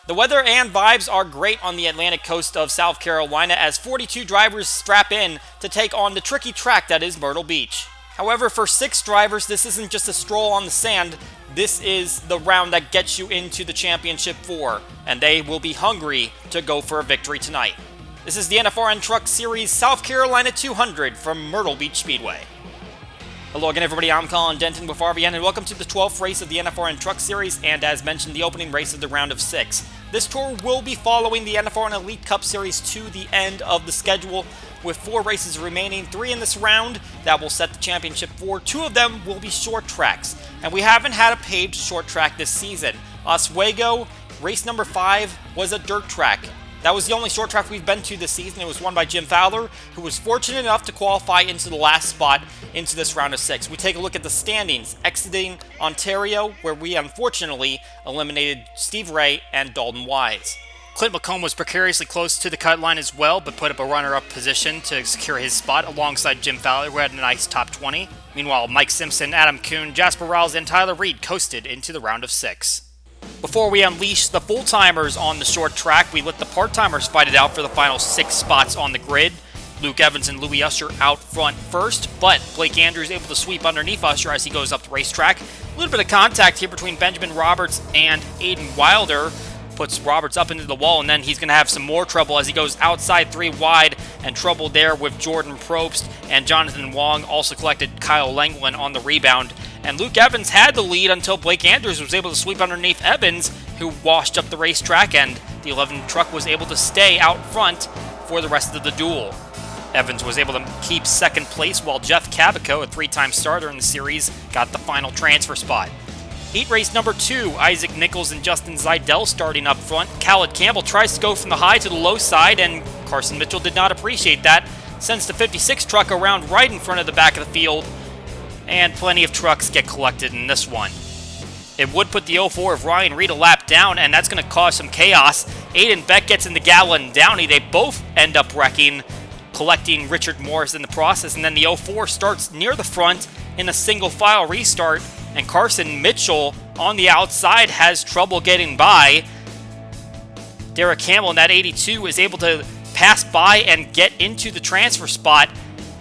The weather and vibes are great on the Atlantic coast of South Carolina as 42 drivers strap in to take on the tricky track that is Myrtle Beach. However, for 6 drivers, this isn't just a stroll on the sand. This is the round that gets you into the Championship 4, and they will be hungry to go for a victory tonight. This is the NFRN Truck Series South Carolina 200 from Myrtle Beach Speedway. Hello again, everybody. I'm Colin Denton with RVN, and welcome to the 12th race of the NFRN Truck Series, and as mentioned, the opening race of the round of 6. This tour will be following the NFRN Elite Cup Series to the end of the schedule, with 4 races remaining, 3 in this round that will set the championship for. 2 of them will be short tracks, and we haven't had a paved short track this season. Oswego, race number 5, was a dirt track. That was the only short track we've been to this season. It was won by Jim Fowler, who was fortunate enough to qualify into the last spot into this round of 6. We take a look at the standings, exiting Ontario, where we unfortunately eliminated Steve Ray and Dalton Wise. Clint McComb was precariously close to the cut line as well, but put up a runner-up position to secure his spot alongside Jim Fowler, who had a nice top 20. Meanwhile, Mike Simpson, Adam Kuhn, Jasper Rowles, and Tyler Reed coasted into the round of 6. Before we unleash the full-timers on the short track, we let the part-timers fight it out for the final 6 spots on the grid. Luke Evans and Louis Usher out front first, but Blake Andrews able to sweep underneath Usher as he goes up the racetrack. A little bit of contact here between Benjamin Roberts and Aiden Wilder. Puts Roberts up into the wall, and then he's going to have some more trouble as he goes outside 3 wide, and trouble there with Jordan Probst, and Jonathan Wong also collected Kyle Langland on the rebound. And Luke Evans had the lead until Blake Andrews was able to sweep underneath Evans, who washed up the racetrack, and the 11 truck was able to stay out front for the rest of the duel. Evans was able to keep second place, while Jeff Cavico, a 3-time starter in the series, got the final transfer spot. Heat race number 2, Isaac Nichols and Justin Zeidel starting up front. Khaled Campbell tries to go from the high to the low side, and Carson Mitchell did not appreciate that. Sends the 56 truck around right in front of the back of the field, and plenty of trucks get collected in this one. It would put the 04 of Ryan Reed a lap down, and that's going to cause some chaos. Aiden Beck gets in the Gallon Downey. They both end up wrecking, collecting Richard Morris in the process, and then the 04 starts near the front in a single file restart, and Carson Mitchell on the outside has trouble getting by. Derek Campbell in that 82 is able to pass by and get into the transfer spot,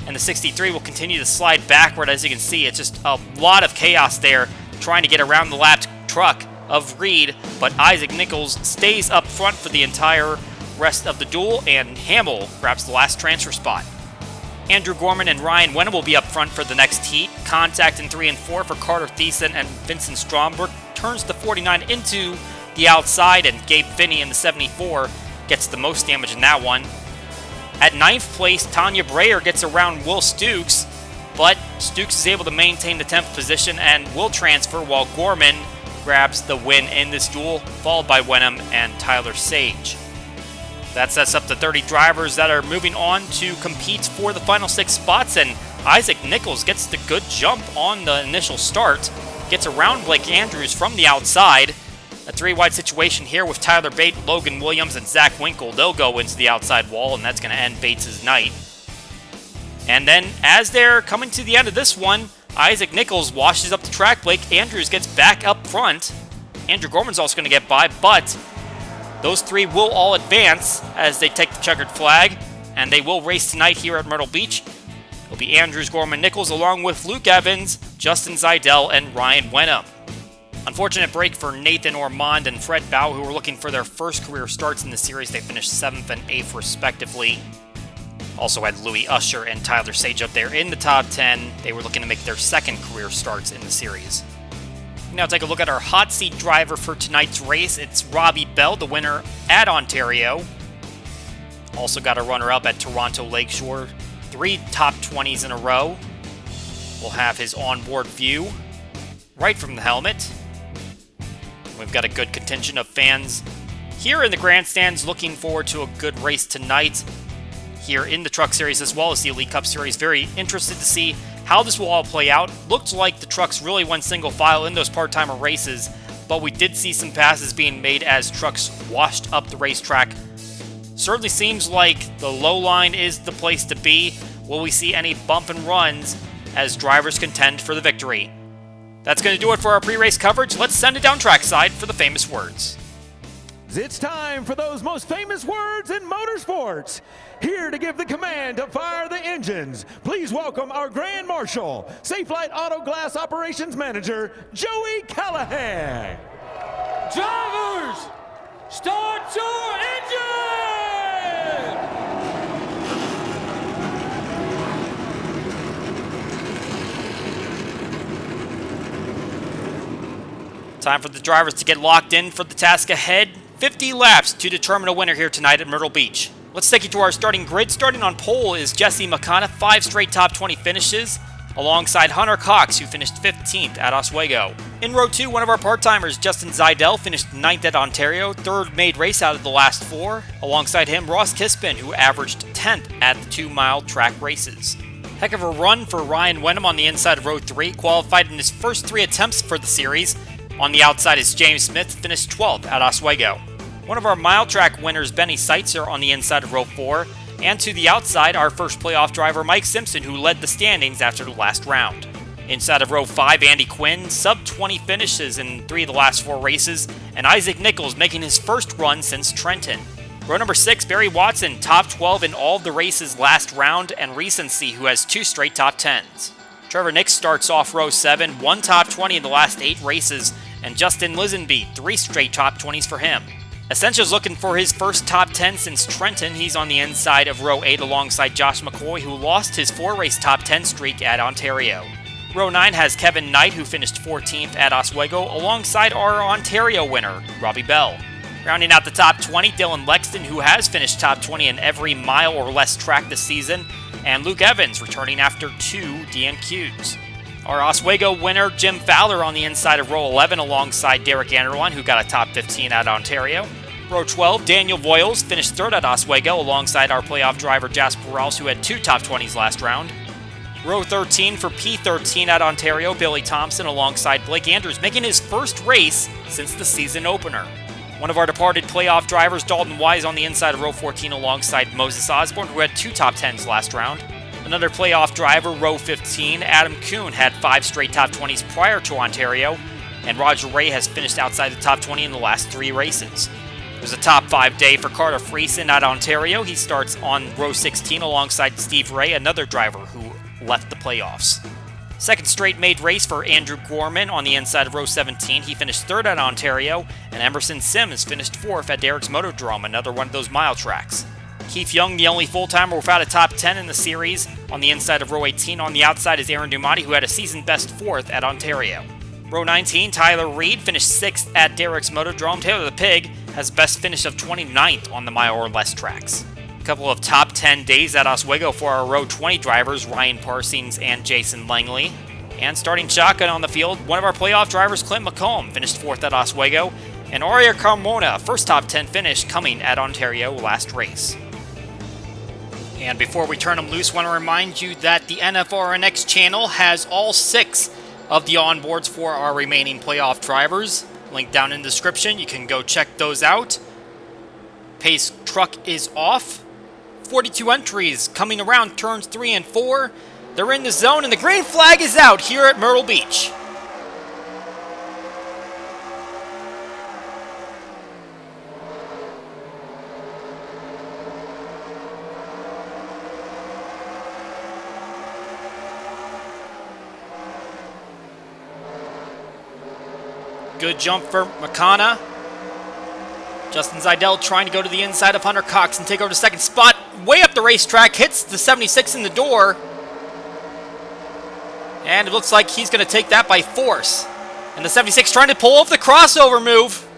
and the 63 will continue to slide backward. As you can see, it's just a lot of chaos there trying to get around the lapped truck of Reed, but Isaac Nichols stays up front for the entire rest of the duel, and Hamill grabs the last transfer spot. Andrew Gorman and Ryan Wenham will be up front for the next heat. Contact in 3 and 4 for Carter Thiessen, and Vincent Stromberg turns the 49 into the outside, and Gabe Finney in the 74 gets the most damage in that one. At 9th place, Tanya Breyer gets around Will Stukes, but Stukes is able to maintain the 10th position and will transfer, while Gorman grabs the win in this duel, followed by Wenham and Tyler Sage. That sets up the 30 drivers that are moving on to compete for the final 6 spots, and Isaac Nichols gets the good jump on the initial start, gets around Blake Andrews from the outside. A 3-wide situation here with Tyler Bate, Logan Williams, and Zach Winkle. They'll go into the outside wall, and that's going to end Bates' night. And then, as they're coming to the end of this one, Isaac Nichols washes up the track. Blake Andrews gets back up front. Andrew Gorman's also going to get by, but those 3 will all advance as they take the checkered flag, and they will race tonight here at Myrtle Beach. It'll be Andrews, Gorman, Nichols, along with Luke Evans, Justin Zeidel, and Ryan Wenham. Unfortunate break for Nathan Ormond and Fred Bow, who were looking for their first career starts in the series. They finished 7th and 8th, respectively. Also had Louis Usher and Tyler Sage up there in the top 10. They were looking to make their second career starts in the series. Now take a look at our hot seat driver for tonight's race. It's Robbie Bell, the winner at Ontario. Also got a runner-up at Toronto Lakeshore. 3 top 20s in a row. We'll have his onboard view right from the helmet. We've got a good contingent of fans here in the grandstands looking forward to a good race tonight here in the Truck Series as well as the Elite Cup Series. Very interested to see how this will all play out. Looked like the trucks really went single file in those part-timer races, but we did see some passes being made as trucks washed up the racetrack. Certainly seems like the low line is the place to be. Will we see any bump and runs as drivers contend for the victory? That's going to do it for our pre-race coverage. Let's send it down trackside for the famous words. It's time for those most famous words in motorsports. Here to give the command to fire the engines, please welcome our Grand Marshal, Safelite Auto Glass Operations Manager, Joey Callahan. Drivers, start your engine! Time for the drivers to get locked in for the task ahead. 50 laps to determine a winner here tonight at Myrtle Beach. Let's take you to our starting grid. Starting on pole is Jesse McConnell, 5 straight top 20 finishes, alongside Hunter Cox, who finished 15th at Oswego. In row 2, one of our part-timers, Justin Zidell, finished 9th at Ontario, 3rd made race out of the last 4. Alongside him, Ross Kispin, who averaged 10th at the 2-mile track races. Heck of a run for Ryan Wenham on the inside of row 3, qualified in his first 3 attempts for the series. On the outside is James Smith, finished 12th at Oswego. One of our mile track winners, Benny Seitzer, on the inside of row 4, and to the outside, our first playoff driver, Mike Simpson, who led the standings after the last round. Inside of row 5, Andy Quinn, sub-20 finishes in 3 of the last 4 races, and Isaac Nichols making his first run since Trenton. Row number 6, Barry Watson, top 12 in all of the races last round, and Recency, who has 2 straight top 10s. Trevor Nix starts off row 7, 1 top 20 in the last 8 races, and Justin Lisenby, 3 straight top 20s for him. Essential's looking for his first top 10 since Trenton. He's on the inside of row 8 alongside Josh McCoy, who lost his 4-race top 10 streak at Ontario. Row 9 has Kevin Knight, who finished 14th at Oswego, alongside our Ontario winner, Robbie Bell. Rounding out the top 20, Dylan Lexton, who has finished top 20 in every mile or less track this season, and Luke Evans, returning after 2 DNQs. Our Oswego winner, Jim Fowler, on the inside of row 11 alongside Derek Anderline, who got a top 15 at Ontario. Row 12, Daniel Voiles finished 3rd at Oswego alongside our playoff driver Jasper Rowles, who had 2 top 20s last round. Row 13 for P13 at Ontario, Billy Thompson alongside Blake Andrews, making his first race since the season opener. One of our departed playoff drivers, Dalton Wise, on the inside of row 14 alongside Moses Osborne, who had 2 top 10s last round. Another playoff driver, row 15, Adam Kuhn, had 5 straight top 20s prior to Ontario, and Roger Ray has finished outside the top 20 in the last 3 races. It was a top 5 day for Carter Friesen at Ontario. He starts on row 16 alongside Steve Ray, another driver who left the playoffs. Second straight made race for Andrew Gorman on the inside of row 17. He finished 3rd at Ontario, and Emerson Sims finished 4th at Derek's Motodrome, another one of those mile tracks. Keith Young, the only full-timer without a top 10 in the series, on the inside of row 18. On the outside is Aaron Dumati, who had a season-best 4th at Ontario. Row 19, Tyler Reed finished 6th at Derek's Motodrome. Taylor the Pig has best finish of 29th on the mile or less tracks. A couple of top 10 days at Oswego for our row 20 drivers, Ryan Parsons and Jason Langley. And starting shotgun on the field, one of our playoff drivers, Clint McComb, finished 4th at Oswego. And Aria Carmona, first top 10 finish coming at Ontario last race. And before we turn them loose, I want to remind you that the NFRNX channel has all 6 of the onboards for our remaining playoff drivers. Link down in the description. You can go check those out. Pace truck is off. 42 entries coming around turns 3 and 4. They're in the zone, and the green flag is out here at Myrtle Beach. Good jump for McConnell. Justin Zidell trying to go to the inside of Hunter Cox and take over the second spot. Way up the racetrack, hits the 76 in the door. And it looks like he's going to take that by force. And the 76 trying to pull off the crossover move.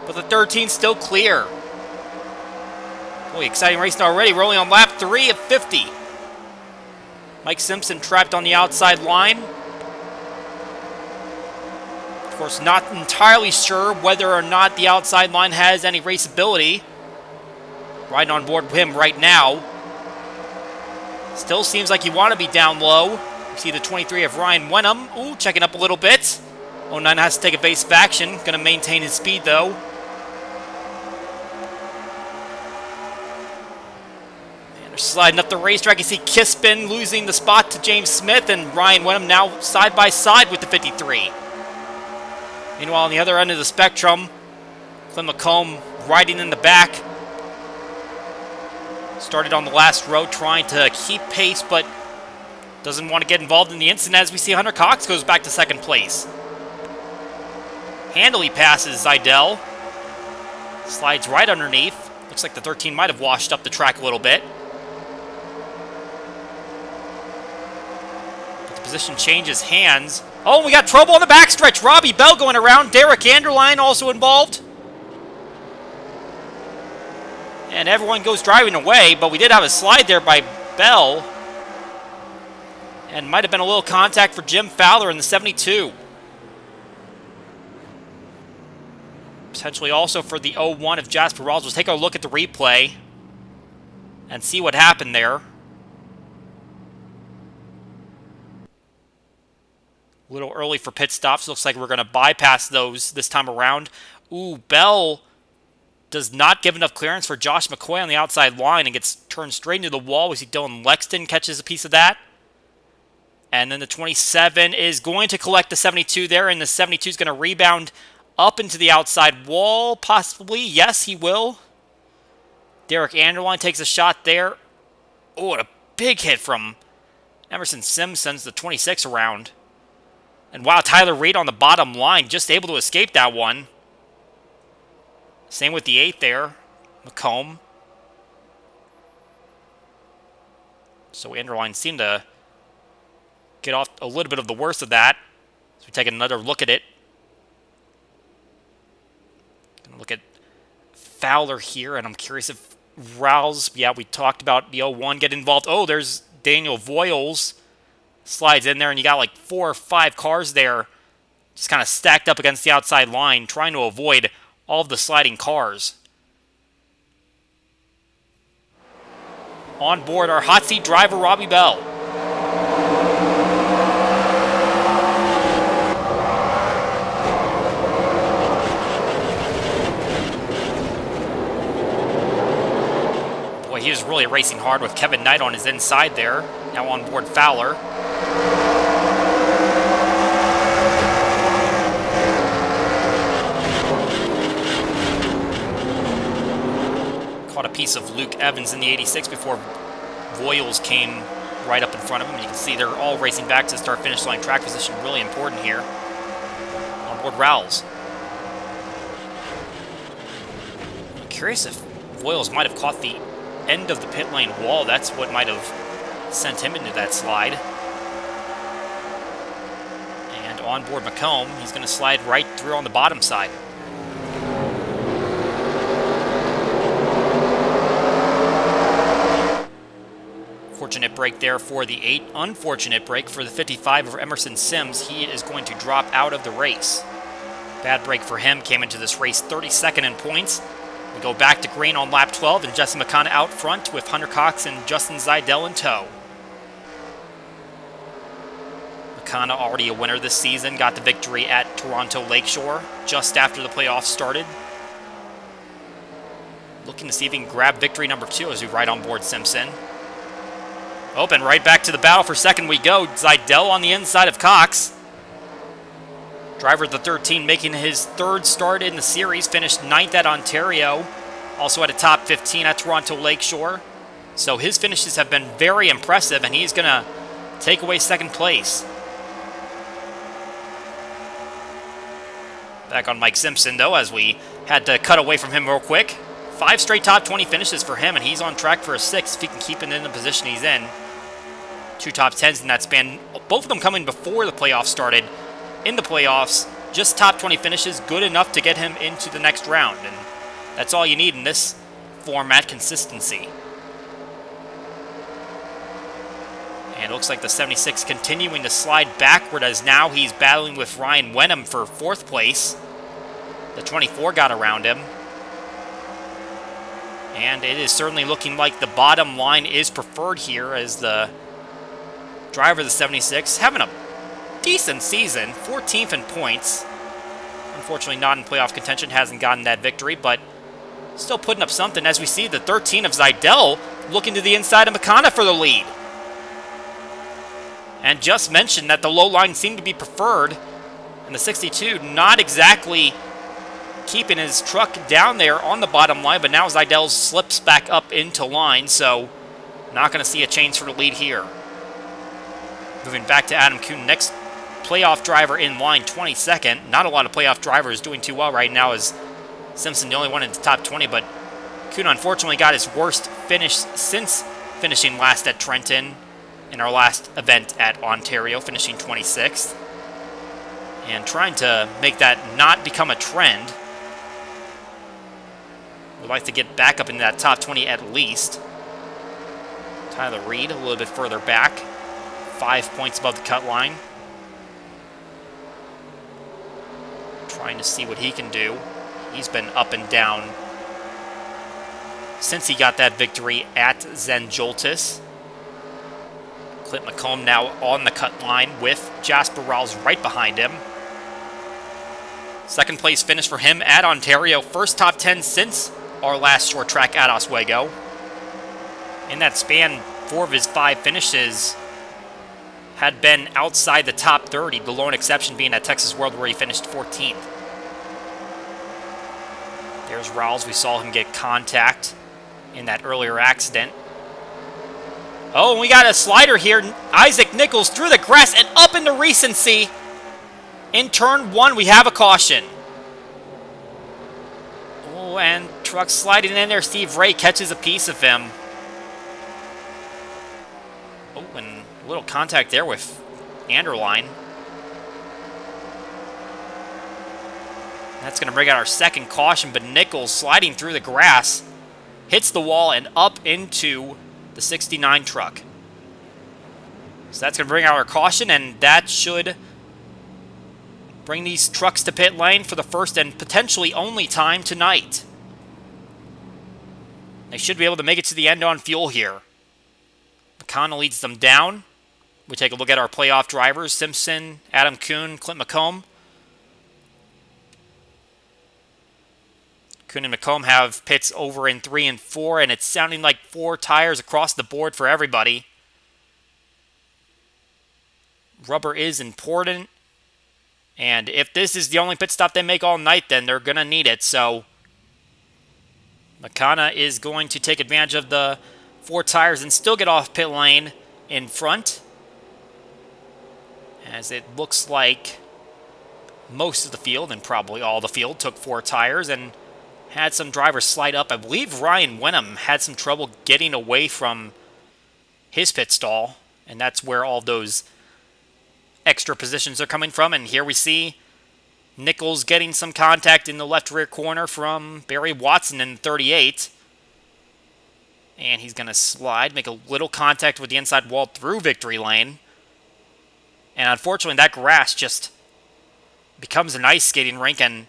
But the 13 still clear. Boy, exciting racing already. We're only on lap 3 of 50. Mike Simpson trapped on the outside line. Of course, not entirely sure whether or not the outside line has any raceability. Riding on board with him right now. Still seems like you want to be down low. You see the 23 of Ryan Wenham. Ooh, checking up a little bit. 09 has to take evasive action. Going to maintain his speed, though. And they're sliding up the racetrack. You see Kispin losing the spot to James Smith, and Ryan Wenham now side by side with the 53. Meanwhile, on the other end of the spectrum, Clint McComb riding in the back. Started on the last row trying to keep pace, but doesn't want to get involved in the incident as we see Hunter Cox goes back to second place. Handily passes Zidell. Slides right underneath. Looks like the 13 might have washed up the track a little bit. But the position changes hands. Oh, we got trouble on the backstretch. Robbie Bell going around. Derek Anderline also involved. And everyone goes driving away, but we did have a slide there by Bell. And might have been a little contact for Jim Fowler in the 72. Potentially also for the 01 of Jasper Rowles. Let's take a look at the replay and see what happened there. A little early for pit stops. Looks like we're going to bypass those this time around. Ooh, Bell does not give enough clearance for Josh McCoy on the outside line and gets turned straight into the wall. We see Dylan Lexton catches a piece of that. And then the 27 is going to collect the 72 there, and the 72 is going to rebound up into the outside wall, possibly. Yes, he will. Derek Anderline takes a shot there. Oh, what a big hit from Emerson Sims sends the 26 around. And wow, Tyler Reed on the bottom line, just able to escape that one. Same with the 8 there, McComb. So Anderline seemed to get off a little bit of the worst of that. So we take another look at it. Gonna look at Fowler here, and I'm curious if Rowles, yeah, we talked about the 01 get involved. Oh, there's Daniel Voiles. Slides in there, and you got like 4 or 5 cars there just kind of stacked up against the outside line, trying to avoid all of the sliding cars. On board our hot seat driver, Robbie Bell. Boy, he was really racing hard with Kevin Knight on his inside there. Now on board Fowler. Caught a piece of Luke Evans in the 86 before Voiles came right up in front of him. You can see they're all racing back to start-finish line track position. Really important here. On board Rowles. I'm curious if Voiles might have caught the end of the pit lane wall. That's what might have sent him into that slide. And on board McComb, he's going to slide right through on the bottom side. Fortunate break there for the 8. Unfortunate break for the 55 of Emerson Sims. He is going to drop out of the race. Bad break for him. Came into this race 32nd in points. We go back to green on lap 12, and Jesse McConnell out front with Hunter Cox and Justin Zidell in tow. McConnell already a winner this season. Got the victory at Toronto Lakeshore just after the playoffs started. Looking to see if he can grab victory number 2 as we ride on board Simpson. Open right back to the battle for second we go. Zidell on the inside of Cox. Driver the 13 making his 3rd start in the series. Finished 9th at Ontario. Also had a top 15 at Toronto Lakeshore. So his finishes have been very impressive, and he's going to take away 2nd place. Back on Mike Simpson, though, as we had to cut away from him real quick. 5 straight top 20 finishes for him, and he's on track for a 6th if he can keep it in the position he's in. 2 top 10s in that span, both of them coming before the playoffs started. In the playoffs, just top 20 finishes, good enough to get him into the next round, and that's all you need in this format, consistency. And it looks like the 76 continuing to slide backward as now he's battling with Ryan Wenham for 4th place. The 24 got around him. And it is certainly looking like the bottom line is preferred here as the driver of the 76 having a decent season, 14th in points. Unfortunately not in playoff contention, hasn't gotten that victory, but still putting up something as we see the 13 of Zidell looking to the inside of McConnell for the lead. And just mentioned that the low line seemed to be preferred, and the 62 not exactly keeping his truck down there on the bottom line, but now Zeidel slips back up into line, so not going to see a change for the lead here. Moving back to Adam Kuhn, next playoff driver in line, 22nd. Not a lot of playoff drivers doing too well right now, as Simpson the only one in the top 20, but Kuhn unfortunately got his worst finish since finishing last at Trenton in our last event at Ontario, finishing 26th. And trying to make that not become a trend. Would like to get back up into that top 20 at least. Tyler Reed a little bit further back. 5 points above the cut line. Trying to see what he can do. He's been up and down since he got that victory at Zenjoltis. Clint McComb now on the cut line with Jasper Rowles right behind him. Second place finish for him at Ontario. First top 10 since our last short track at Oswego. In that span, 4 of his 5 finishes had been outside the top 30, the lone exception being at Texas World where he finished 14th. There's Rowles. We saw him get contact in that earlier accident. Oh, and we got a slider here. Isaac Nichols through the grass and up into recency. In turn 1, we have a caution. Oh, and truck sliding in there. Steve Ray catches a piece of him. Oh, and a little contact there with Anderline. That's going to bring out our second caution, but Nichols sliding through the grass hits the wall and up into the 69 truck. So that's going to bring out our caution, and that should bring these trucks to pit lane for the first and potentially only time tonight. They should be able to make it to the end on fuel here. McConnell leads them down. We take a look at our playoff drivers. Simpson, Adam Kuhn, Clint McComb. Kuhn and McComb have pits over in 3 and 4, and it's sounding like 4 tires across the board for everybody. Rubber is important. And if this is the only pit stop they make all night, then they're going to need it. So McConnell is going to take advantage of the 4 tires and still get off pit lane in front. As it looks like most of the field, and probably all the field, took 4 tires and had some drivers slide up. I believe Ryan Wenham had some trouble getting away from his pit stall. And that's where all those extra positions are coming from, and here we see Nichols getting some contact in the left rear corner from Barry Watson in 38. And he's going to slide, make a little contact with the inside wall through victory lane. And unfortunately, that grass just becomes an ice skating rink, and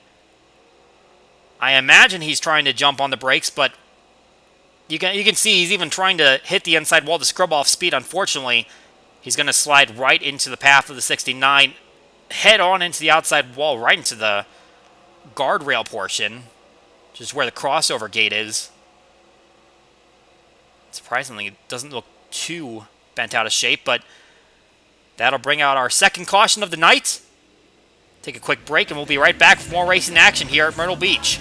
I imagine he's trying to jump on the brakes, but you can see he's even trying to hit the inside wall to scrub off speed. Unfortunately, he's going to slide right into the path of the 69, head on into the outside wall, right into the guardrail portion, which is where the crossover gate is. Surprisingly, it doesn't look too bent out of shape, but that'll bring out our second caution of the night. Take a quick break, and we'll be right back with more racing action here at Myrtle Beach.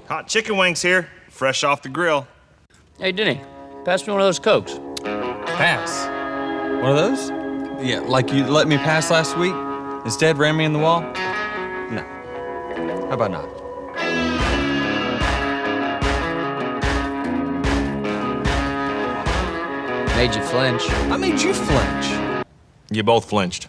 Hot chicken wings here, fresh off the grill. Hey, Denny, pass me one of those Cokes. Pass. One of those? Yeah, like you let me pass last week? Instead, ran me in the wall? No. How about not? Made you flinch. I made you flinch. You both flinched.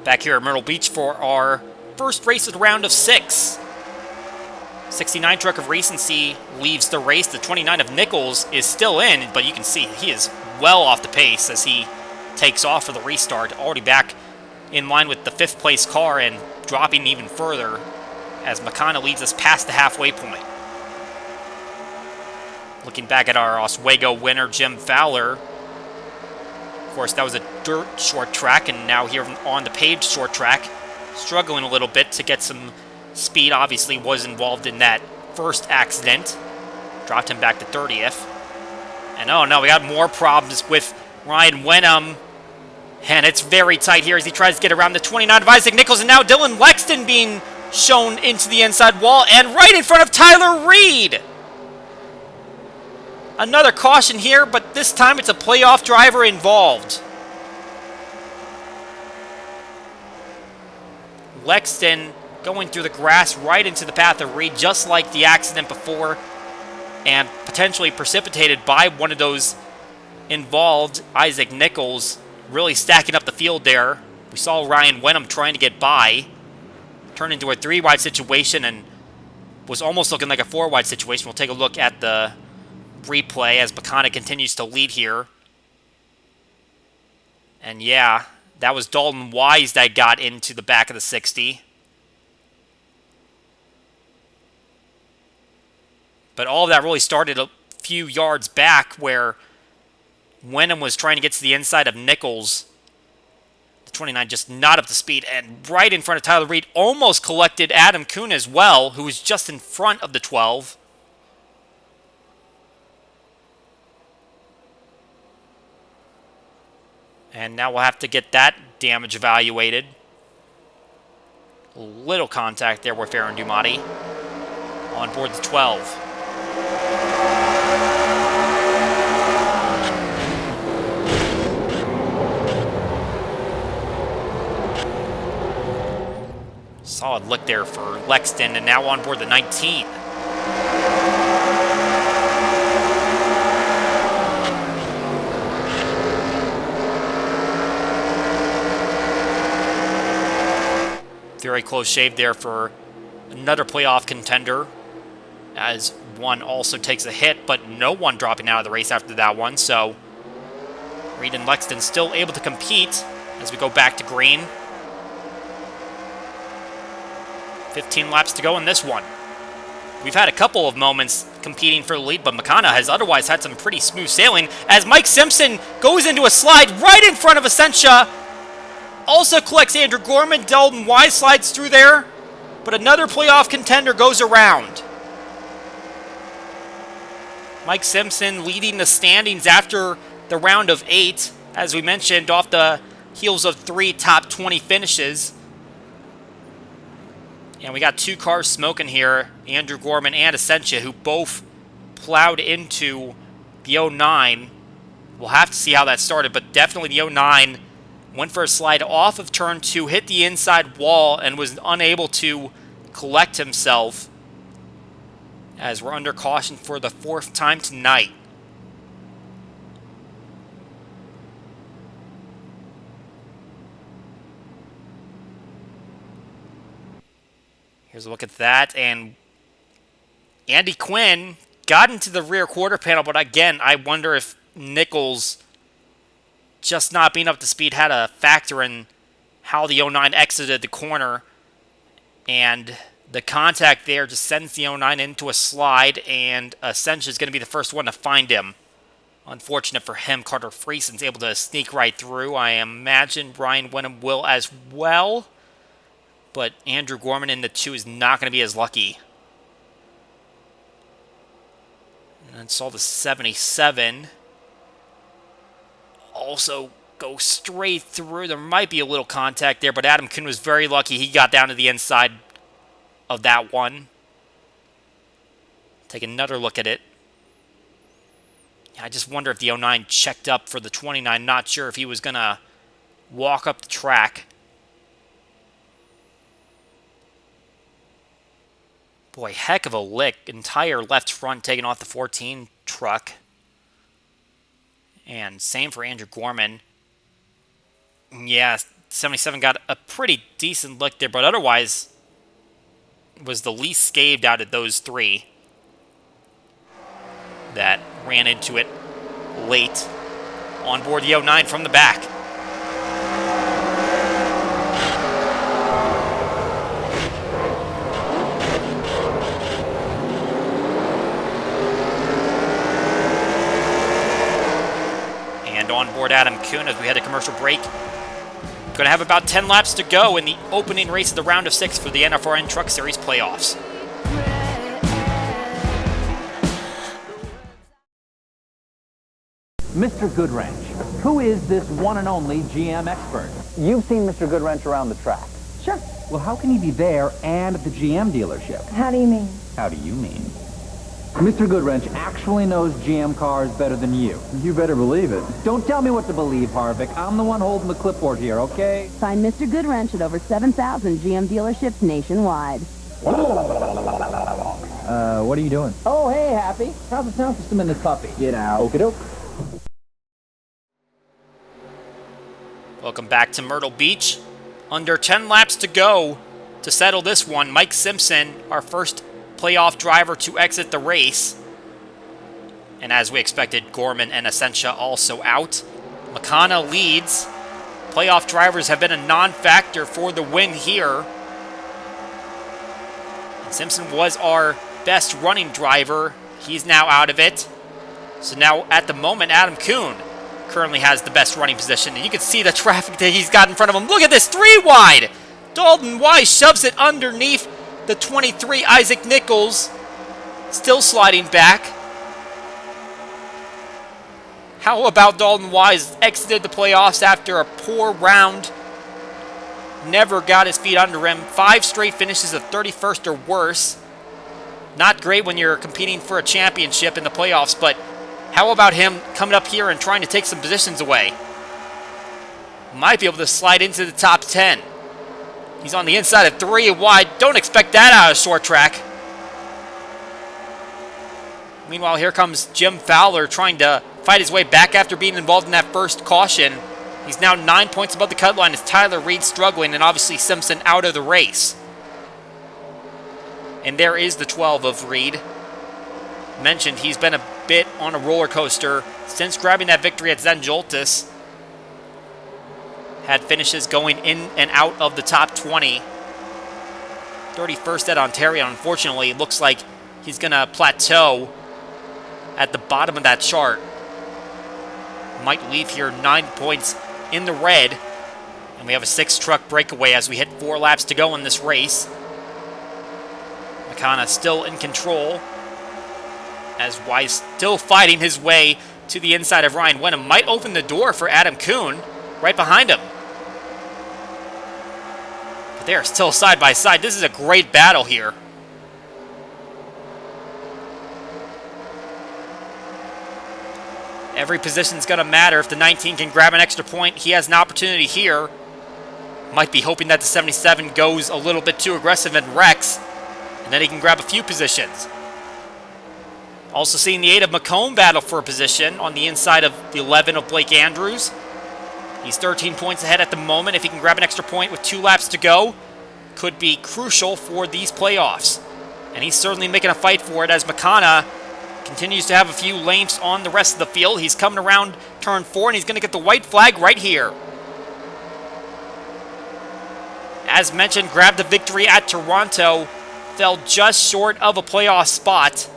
Back here at Myrtle Beach for our first race of the round of 6. 69 truck of Recency leaves the race. The 29 of Nichols is still in, but you can see he is well off the pace as he takes off for the restart. Already back in line with the 5th place car and dropping even further as McConnell leads us past the halfway point. Looking back at our Oswego winner, Jim Fowler. Of course, that was a dirt short track, and now here on the paved short track, struggling a little bit to get some speed. Obviously was involved in that first accident. Dropped him back to 30th. And oh no, we got more problems with Ryan Wenham. And it's very tight here as he tries to get around the 29 of Isaac Nichols. And now Dylan Lexton being shown into the inside wall and right in front of Tyler Reed. Another caution here, but this time it's a playoff driver involved. Lexton going through the grass right into the path of Reed, just like the accident before, and potentially precipitated by one of those involved. Isaac Nichols really stacking up the field there. We saw Ryan Wenham trying to get by. Turned into a 3-wide situation and was almost looking like a 4-wide situation. We'll take a look at the replay as Bacana continues to lead here. And yeah, that was Dalton Wise that got into the back of the 60. But all of that really started a few yards back where Wenham was trying to get to the inside of Nichols. The 29 just not up to speed, and right in front of Tyler Reed, almost collected Adam Kuhn as well, who was just in front of the 12. And now we'll have to get that damage evaluated. A little contact there with Aaron Dumati on board the 12. Solid look there for Lexton, and now on board the 19. Very close shave there for another playoff contender, as one also takes a hit, but no one dropping out of the race after that one. So Reed and Lexton still able to compete as we go back to green. 15 laps to go in this one. We've had a couple of moments competing for the lead, but Bacana has otherwise had some pretty smooth sailing as Mike Simpson goes into a slide right in front of Essentia. Also collects Andrew Gorman. Dalton Wise slides through there, but another playoff contender goes around. Mike Simpson leading the standings after the round of 8, as we mentioned, off the heels of 3 top 20 finishes. And we got 2 cars smoking here, Andrew Gorman and Essentia, who both plowed into the 09. We'll have to see how that started, but definitely the 09 went for a slide off of turn 2, hit the inside wall, and was unable to collect himself, as we're under caution for the 4th time tonight. Here's a look at that, and Andy Quinn got into the rear quarter panel, but again, I wonder if Nichols just not being up to speed had a factor in how the 09 exited the corner, and the contact there just sends the 09 into a slide, and Essentia is going to be the first one to find him. Unfortunate for him, Carter Frieson's able to sneak right through. I imagine Ryan Wenham will as well, but Andrew Gorman in the 2 is not going to be as lucky. And then saw the 77 also go straight through. There might be a little contact there, but Adam Kuhn was very lucky. He got down to the inside of that one. Take another look at it. I just wonder if the 09 checked up for the 29. Not sure if he was going to walk up the track. Boy, heck of a lick. Entire left front taken off the 14 truck. And same for Andrew Gorman. Yeah, 77 got a pretty decent lick there, but otherwise was the least scathed out of those 3 that ran into it late on board the 09 from the back. And on board Adam Kuhn as we had a commercial break. Going to have about 10 laps to go in the opening race of the round of 6 for the NFRN Truck Series playoffs. Mr. Goodwrench, who is this one and only GM expert? You've seen Mr. Goodwrench around the track. Sure. Well, how can he be there and at the GM dealership? How do you mean? How do you mean? Mr. Goodwrench actually knows GM cars better than you. You better believe it. Don't tell me what to believe, Harvick. I'm the one holding the clipboard here, okay? Find Mr. Goodwrench at over 7,000 GM dealerships nationwide. What are you doing? Oh, hey, Happy. How's the sound system in this puppy? Get out. Okie doke. Welcome back to Myrtle Beach. Under 10 laps to go to settle this one. Mike Simpson, our first playoff driver to exit the race. And as we expected, Gorman and Essentia also out. McConnell leads. Playoff drivers have been a non-factor for the win here. And Simpson was our best running driver. He's now out of it. So now, at the moment, Adam Kuhn currently has the best running position. And you can see the traffic that he's got in front of him. Look at this, 3 wide. Dalton Wise shoves it underneath the 23, Isaac Nichols, still sliding back. How about Dalton Wise exited the playoffs after a poor round? Never got his feet under him. 5 straight finishes of 31st or worse. Not great when you're competing for a championship in the playoffs, but how about him coming up here and trying to take some positions away? Might be able to slide into the top 10. He's on the inside of 3 wide. Don't expect that out of short track. Meanwhile, here comes Jim Fowler trying to fight his way back after being involved in that first caution. He's now 9 points above the cut line as Tyler Reed struggling, and obviously Simpson out of the race. And there is the 12 of Reed. Mentioned he's been a bit on a roller coaster since grabbing that victory at Zenjoltis. Had finishes going in and out of the top 20. 31st at Ontario. Unfortunately, it looks like he's going to plateau at the bottom of that chart. Might leave here 9 points in the red. And we have a 6-truck breakaway as we hit 4 laps to go in this race. McConnell still in control, as Wise still fighting his way to the inside of Ryan Wenham. Might open the door for Adam Kuhn right behind him. But they are still side by side. This is a great battle here. Every position's going to matter. If the 19 can grab an extra point, he has an opportunity here. Might be hoping that the 77 goes a little bit too aggressive and wrecks, and then he can grab a few positions. Also seeing the 8 of McComb battle for a position on the inside of the 11 of Blake Andrews. He's 13 points ahead at the moment. If he can grab an extra point with 2 laps to go, could be crucial for these playoffs. And he's certainly making a fight for it as McConnell continues to have a few lengths on the rest of the field. He's coming around turn 4, and he's going to get the white flag right here. As mentioned, grabbed the victory at Toronto. Fell just short of a playoff spot.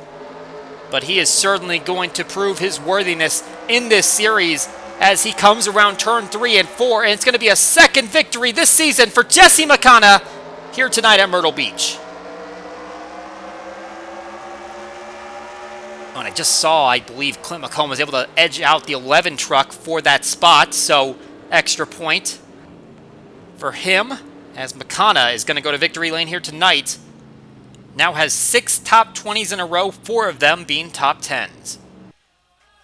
But he is certainly going to prove his worthiness in this series as he comes around turn 3 and 4. And it's going to be a second victory this season for Jesse McConnell here tonight at Myrtle Beach. And I just saw, I believe, Clint McComb was able to edge out the 11 truck for that spot. So extra point for him as McConnell is going to go to victory lane here tonight. Now has 6 top 20s in a row, 4 of them being top 10s.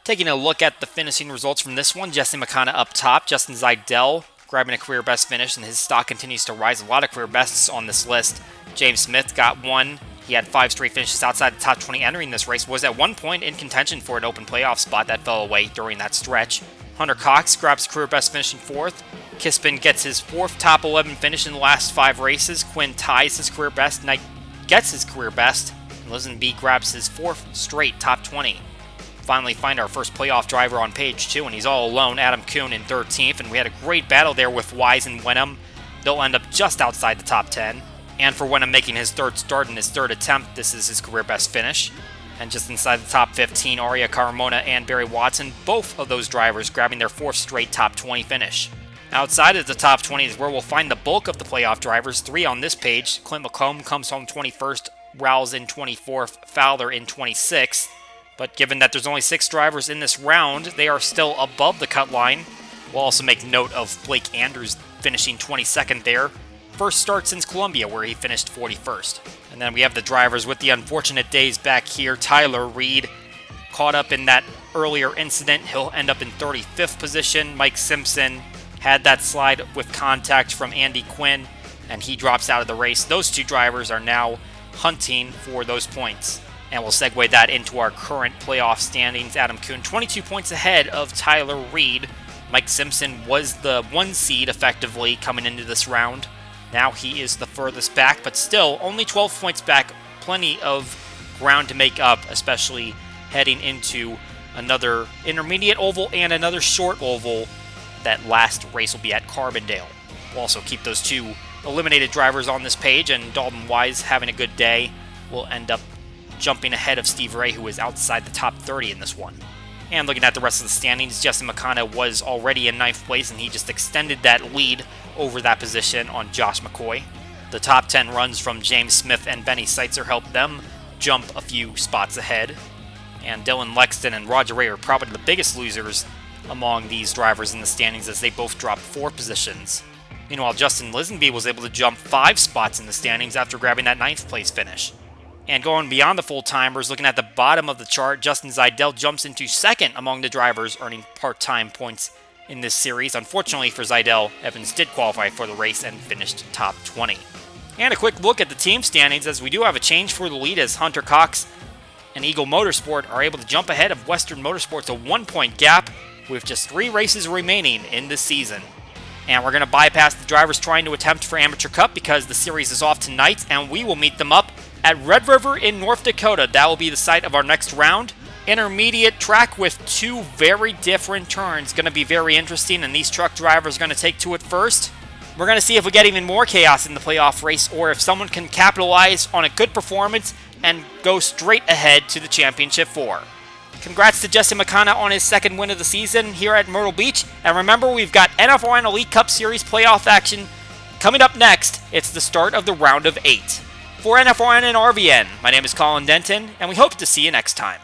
Taking a look at the finishing results from this one, Jesse McConnell up top, Justin Zeidel grabbing a career best finish, and his stock continues to rise. A lot of career bests on this list. James Smith got 1. He had 5 straight finishes outside the top 20 entering this race, was at one point in contention for an open playoff spot that fell away during that stretch. Hunter Cox grabs career best finishing 4th. Kispin gets his 4th top 11 finish in the last 5 races. Quinn ties his career best. Knight gets his career best. And Lisenby grabs his 4th straight top 20. Finally find our first playoff driver on page 2, and he's all alone, Adam Kuhn in 13th. And we had a great battle there with Wise and Wenham. They'll end up just outside the top 10. And for Wenham making his 3rd start in his 3rd attempt, this is his career best finish. And just inside the top 15, Aria Carmona and Barry Watson, both of those drivers grabbing their 4th straight top 20 finish. Outside of the top 20 is where we'll find the bulk of the playoff drivers. 3 on this page. Clint McComb comes home 21st, Rowles in 24th, Fowler in 26th. But given that there's only 6 drivers in this round, they are still above the cut line. We'll also make note of Blake Andrews finishing 22nd there. First start since Columbia, where he finished 41st. And then we have the drivers with the unfortunate days back here. Tyler Reed caught up in that earlier incident. He'll end up in 35th position. Mike Simpson had that slide with contact from Andy Quinn, and he drops out of the race. Those 2 drivers are now hunting for those points. And we'll segue that into our current playoff standings. Adam Kuhn, 22 points ahead of Tyler Reed. Mike Simpson was the 1 seed effectively coming into this round. Now he is the furthest back, but still only 12 points back. Plenty of ground to make up, especially heading into another intermediate oval and another short oval. That last race will be at Carbondale. We'll also keep those 2 eliminated drivers on this page, and Dalton Wise having a good day will end up jumping ahead of Steve Ray, who is outside the top 30 in this one. And looking at the rest of the standings, Justin McConnell was already in 9th place, and he just extended that lead over that position on Josh McCoy. The top 10 runs from James Smith and Benny Seitzer helped them jump a few spots ahead. And Dylan Lexton and Roger Ray are probably the biggest losers among these drivers in the standings, as they both dropped 4 positions. Meanwhile, Justin Lisenby was able to jump 5 spots in the standings after grabbing that 9th place finish. And going beyond the full-timers, looking at the bottom of the chart, Justin Zeidel jumps into 2nd among the drivers earning part-time points in this series. Unfortunately for Zeidel, Evans did qualify for the race and finished top 20. And a quick look at the team standings, as we do have a change for the lead, as Hunter Cox and Eagle Motorsport are able to jump ahead of Western Motorsports, a 1-point gap with just 3 races remaining in this season. And we're going to bypass the drivers trying to attempt for Amateur Cup because the series is off tonight, and we will meet them up at Red River in North Dakota. That will be the site of our next round. Intermediate track with 2 very different turns. Going to be very interesting, and these truck drivers are going to take to it first. We're going to see if we get even more chaos in the playoff race, or if someone can capitalize on a good performance and go straight ahead to the Championship 4. Congrats to Jesse McConnell on his 2nd win of the season here at Myrtle Beach. And remember, we've got NFRN Elite Cup Series playoff action coming up next. It's the start of the round of 8. For NFRN and RVN, my name is Colin Denton, and we hope to see you next time.